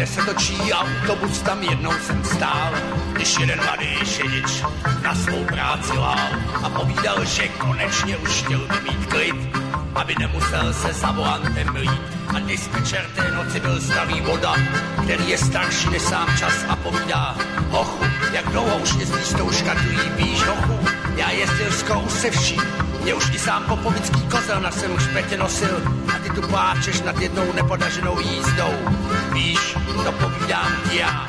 kde se točí autobus, tam jednou jsem stál, když jeden mladý šedič na svou práci lál a povídal, že konečně už chtěl by mít klid, aby nemusel se za volantem lít. A dispečer té noci byl starý voda, který je starší než sám čas a povídá: hochu, jak dlouho už jezdíš s tou škatují, víš, hochu, já jezdil skoro se vším, mě už i sám popovický kozel na svém hřbetě nosil a ty tu pláčeš nad jednou nepodařenou jízdou. Víš, to povídám ti já,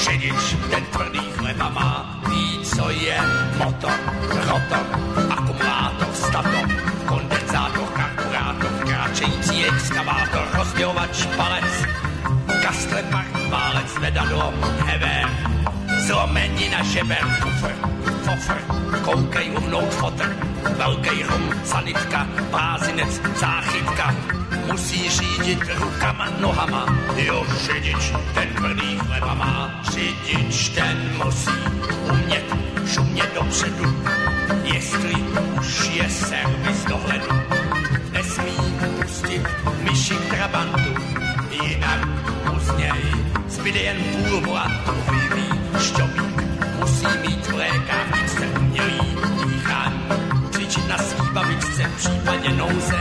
šedič, ten tvrdý chleba má, ví, co je motor, rotor, akumulátor, stator, kondenzátor, karburátor, kráčející exkavátor, rozdělovač, palec, kastlepar, válec, vedadlo, hever, zlomenina, žeber, kufr, fofr, koukej uvnout fotr, velkej rum, sanitka, blázinec, záchytka, musí řídit rukama, nohama, jo, řidič, ten tvrdý chleba má, řidič, ten musí umět šumět dopředu, jestli už je servis dohledu, nesmí pustit myši k trabantu, jinak mu z něj zbyde jen půl volantu, vyví šťobík, musí mít v lékárničce umělý dýchání, cvičit na svý babičce v případě nouze,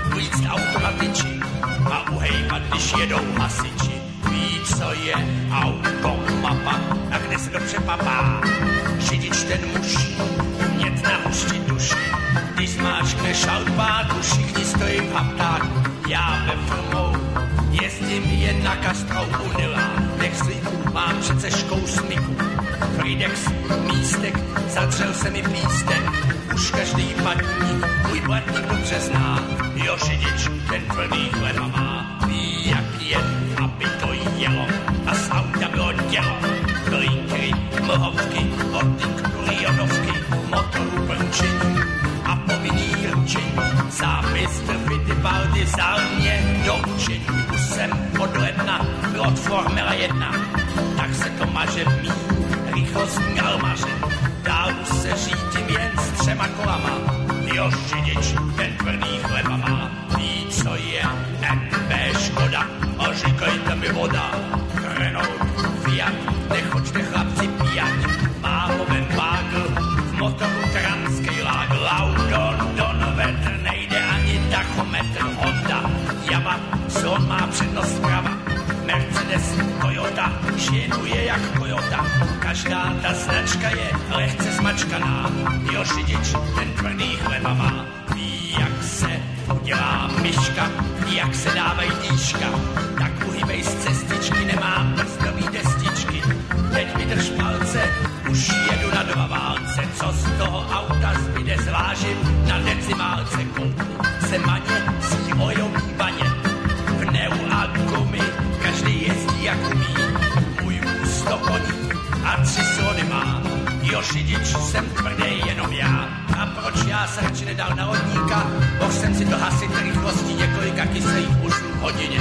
vlíct auto na tyči a uhejbat, když jedou hasiči. Ví, co je auto, mapa a kde se dobře papá. Řidič ten musí umět nahuštit duši, když zmáčkne šalpáku, všichni stojí v haptáku. Já ve firmou jezdím jen na Kastrou Unila, Dexlíku mám přece škousmiku. Fridex, místek, zatřel se mi pístek, už každý patník můj platník dobře zná. Jo, řidič, ten tvrdý chleba má, ví, jak je, aby to jelo a z auta bylo dělo. Blinkry, mlhovky, oddynknuly jodovky, motoru brčení a povinný ručení. Zápis trvity baldy vzal mě do učení. Už jsem od ledna pilot Formula 1, tak se to maže v mý rychlostní almaře. Dál už se řídím jen s 3 kolama. Jo, řidič, ten tvrdý chleba má, ví, co je MB Škoda, a říkejte mi voda. Renault, Fiat, nechoďte chlapci pijat, málovem vágl, v motoru transký lágl, Laudon, Don, vetr, nejde ani tachometr, Honda, Java, Slon má přednost zprava, Mercedes, Toyota, šěnuje jak Toyota, každá ta značka je lehce zmačkaná. Jo, řidič, ten tvrdý chleba má, ví, jak se udělá myška, jak se dávají dýška, tak uhybej z cestičky, nemám brzdový destičky. Teď mi drž palce, už jedu na 2 válce, co z toho auta zbyde, zvážím na decimálce, koupnu se maně, si ojobí baně, pneu a gumy, každý jezdí jak umí, můj vůz 100 koní a 3 slony má. Jo, řidič, jsem tvrdý jenom já. A proč já se radši nedal na lodníka? Mohl jsem si to hasit rychlostí několika kyselých ušů v hodině.